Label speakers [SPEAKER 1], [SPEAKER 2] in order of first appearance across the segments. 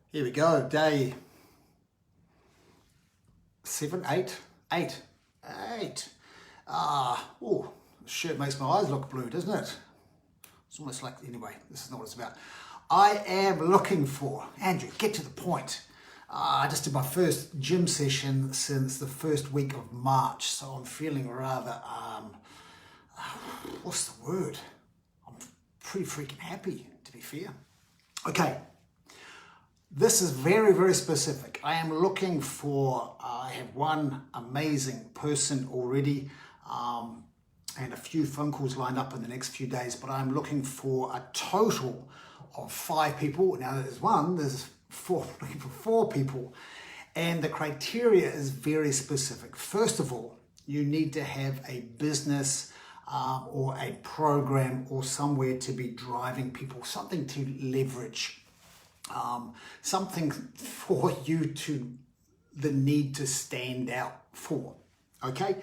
[SPEAKER 1] Here we go, day 7, 8, 8, 8. Oh, the shirt makes my eyes look blue, doesn't it? It's almost like, anyway, this is not what it's about. I am looking for, Andrew, get to the point. I just did my first gym session since the first week of March, so I'm feeling rather, what's the word? I'm pretty freaking happy, to be fair. Okay. This is very, very specific. I am looking for, I have one amazing person already and a few phone calls lined up in the next few days, but I'm looking for a total of 5 people. Now there's 4, looking for 4 people, and the criteria is very specific. First of all, you need to have a business or a program or somewhere to be driving people, something to leverage. Something for you to the need to stand out for. Okay.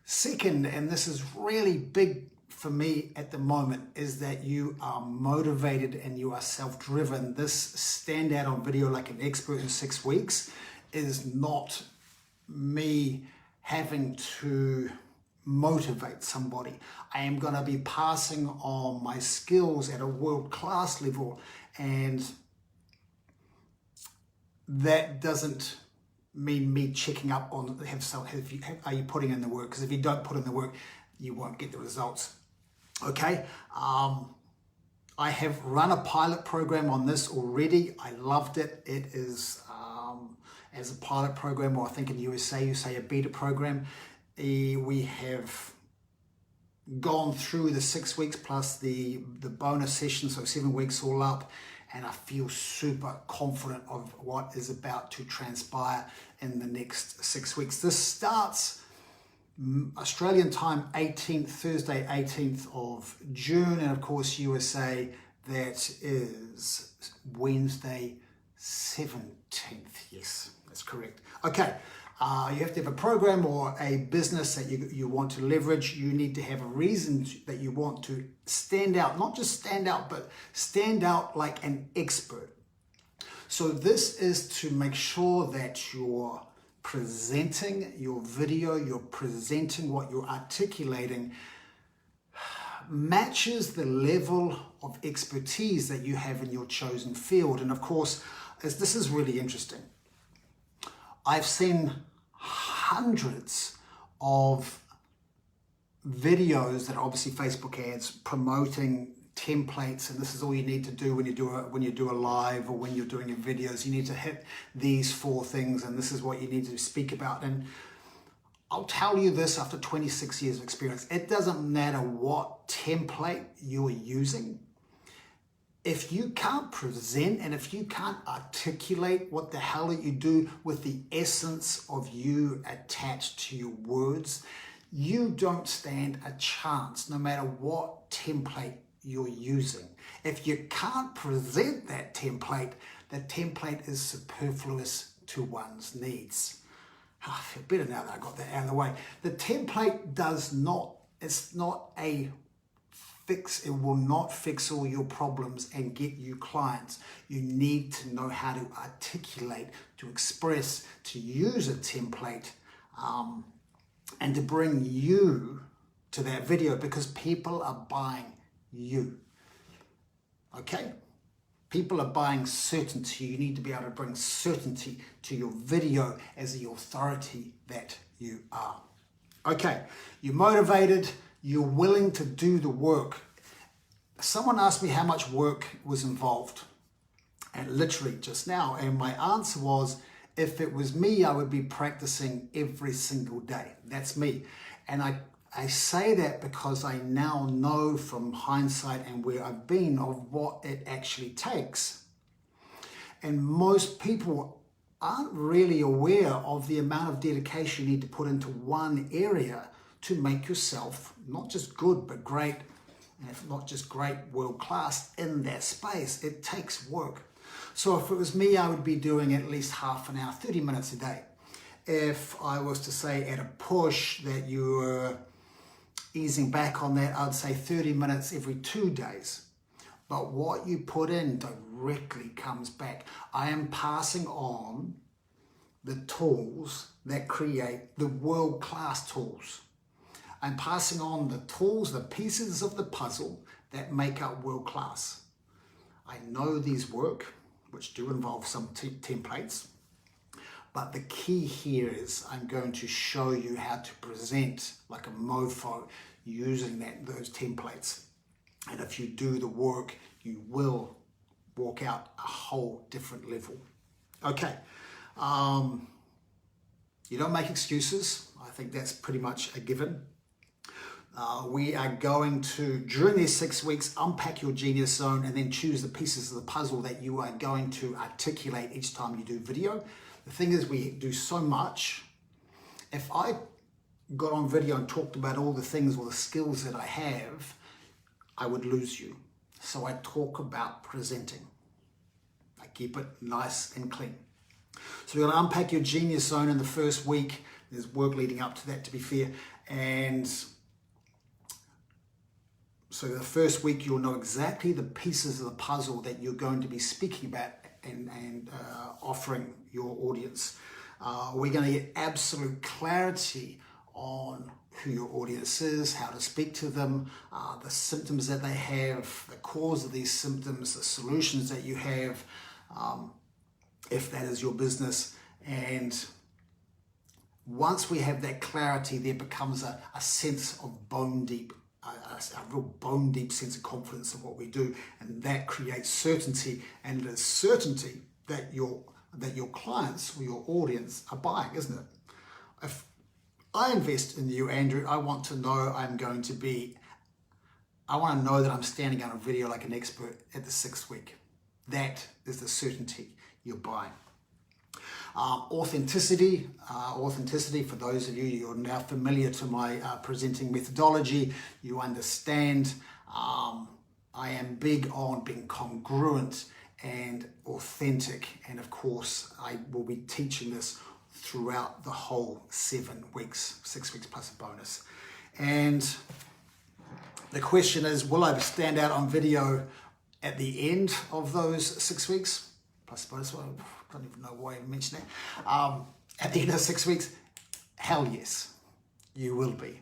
[SPEAKER 1] Second, and this is really big for me at the moment, is that you are motivated and you are self-driven. This stand out on video like an expert in 6 weeks is not me having to motivate somebody. I am going to be passing on my skills at a world-class level, and that doesn't mean me checking up on are you putting in the work, because if you don't put in the work you won't get the results. Okay, I have run a pilot program on this already. I loved it. It is as a pilot program, or I think in the USA you say a beta program. We have gone through the 6 weeks plus the bonus session, so 7 weeks all up, and I feel super confident of what is about to transpire in the next 6 weeks. This starts Australian time Thursday 18th of June, and of course USA, that is Wednesday 17th. Yes, that's correct. Okay. You have to have a program or a business that you want to leverage. You need to have a reason that you want to stand out, not just stand out, but stand out like an expert. So this is to make sure that you're presenting your video, you're presenting what you're articulating, matches the level of expertise that you have in your chosen field. And of course, as this is really interesting, I've seen hundreds of videos that are obviously Facebook ads promoting templates, and this is all you need to do when you do a live or when you're doing your videos. You need to hit these 4 things, and this is what you need to speak about. And I'll tell you this after 26 years of experience, it doesn't matter what template you are using. If you can't present and if you can't articulate what the hell that you do with the essence of you attached to your words, you don't stand a chance no matter what template you're using. If you can't present that template, the template is superfluous to one's needs. I feel better now that I got that out of the way. The template it's not a fix. It will not fix all your problems and get you clients. You need to know how to articulate, to express, to use a template, and to bring you to that video, because people are buying you. Okay? People are buying certainty. You need to be able to bring certainty to your video as the authority that you are. Okay, you're motivated, you're willing to do the work. Someone asked me how much work was involved, and literally just now, and my answer was, if it was me, I would be practicing every single day. That's me. And I say that because I now know from hindsight and where I've been of what it actually takes. And most people aren't really aware of the amount of dedication you need to put into one area to make yourself not just good, but great, and if not just great, world class in that space. It takes work. So if it was me, I would be doing at least half an hour, 30 minutes a day. If I was to say at a push that you were easing back on that, I'd say 30 minutes every 2 days. but what you put in directly comes back. I am passing on the tools that create the world-class tools. I'm passing on the tools, the pieces of the puzzle that make up world-class. I know these work, which do involve some templates, but the key here is I'm going to show you how to present like a mofo using those templates. And if you do the work, you will walk out a whole different level. Okay. You don't make excuses. I think that's pretty much a given. We are going to, during these 6 weeks, unpack your genius zone and then choose the pieces of the puzzle that you are going to articulate each time you do video. The thing is, we do so much. If I got on video and talked about all the things or the skills that I have, I would lose you. So I talk about presenting. I keep it nice and clean. So we're going to unpack your genius zone in the first week. There's work leading up to that, to be fair. And so the first week, you'll know exactly the pieces of the puzzle that you're going to be speaking about and offering your audience. We're going to get absolute clarity on who your audience is, how to speak to them, the symptoms that they have, the cause of these symptoms, the solutions that you have, if that is your business. And once we have that clarity, there becomes a sense of bone deep, a real bone deep sense of confidence in what we do, and that creates certainty, and it is certainty that your clients or your audience are buying, isn't it? If I invest in you, Andrew, I want to know I want to know that I'm standing on a video like an expert at the 6th week. That is the certainty you're buying. Authenticity for those of you who are now familiar to my presenting methodology, you understand I am big on being congruent and authentic, and of course I will be teaching this throughout the whole 7 weeks, 6 weeks plus a bonus. And the question is, will I stand out on video at the end of those 6 weeks? Plus a bonus, I don't even know why I mentioned that. At the end of 6 weeks, hell yes, you will be.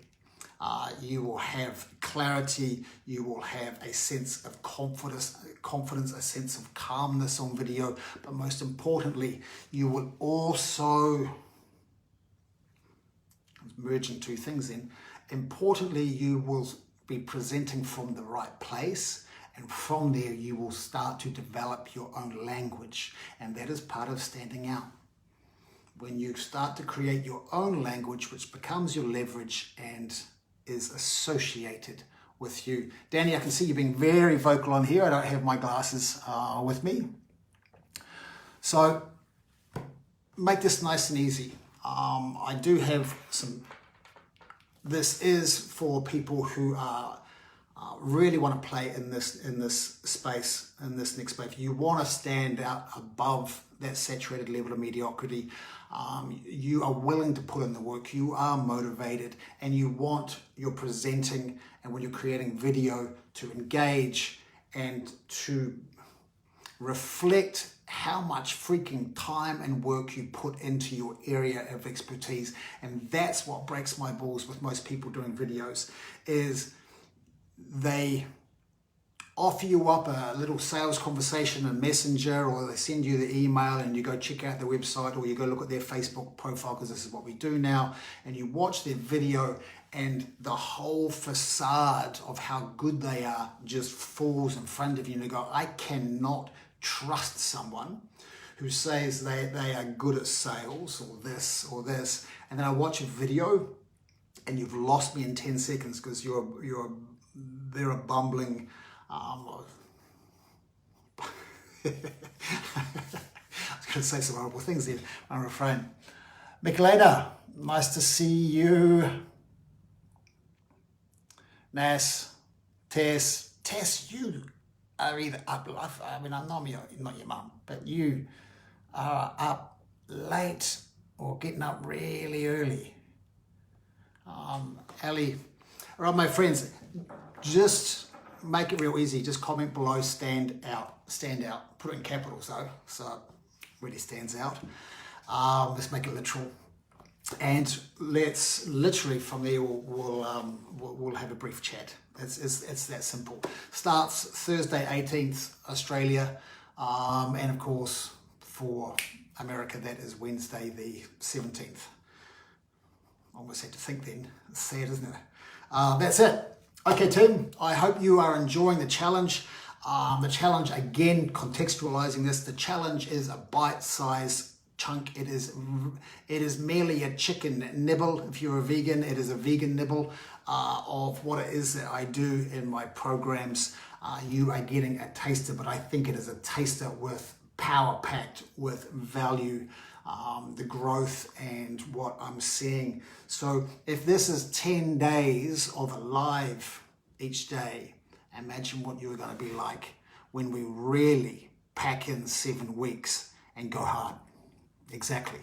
[SPEAKER 1] You will have clarity, you will have a sense of confidence, a sense of calmness on video, but most importantly, you will also, I'm merging two things in, importantly, you will be presenting from the right place, and from there you will start to develop your own language, and that is part of standing out. When you start to create your own language, which becomes your leverage and is associated with you. Danny, I can see you being very vocal on here. I don't have my glasses with me. So make this nice and easy. I do have some, this is for people who are really want to play in this space, in this next space. You want to stand out above that saturated level of mediocrity. You are willing to put in the work, you are motivated, and you're presenting, and when you're creating video, to engage and to reflect how much freaking time and work you put into your area of expertise. And that's what breaks my balls with most people doing videos, is they offer you up a little sales conversation in Messenger, or they send you the email and you go check out their website, or you go look at their Facebook profile, because this is what we do now, and you watch their video, and the whole facade of how good they are just falls in front of you, and you go, I cannot trust someone who says they are good at sales, or this, and then I watch a video and you've lost me in 10 seconds because they're a bumbling I was going to say some horrible things there. I refrain. Michaelada, nice to see you. Nas, Tess, you are either up. I mean, I know you're not your mum, but you are up late or getting up really early. Ali, all right, my friends, just make it real easy. Just comment below, stand out, put it in capitals though, so it really stands out. Let's make it literal. And let's literally from there we'll have a brief chat. It's that simple. Starts Thursday 18th Australia, and of course for America that is Wednesday the 17th. Almost had to think then. It's sad, isn't it? That's it. Okay, team. I hope you are enjoying the challenge. The challenge, again, contextualizing this, the challenge is a bite-sized chunk. It is merely a chicken nibble. If you're a vegan, it is a vegan nibble of what it is that I do in my programs. You are getting a taster, but I think it is a taster with power-packed with value, the growth and what I'm seeing. So if this is 10 days of a live each day, imagine what you're going to be like when we really pack in 7 weeks and go hard. Exactly.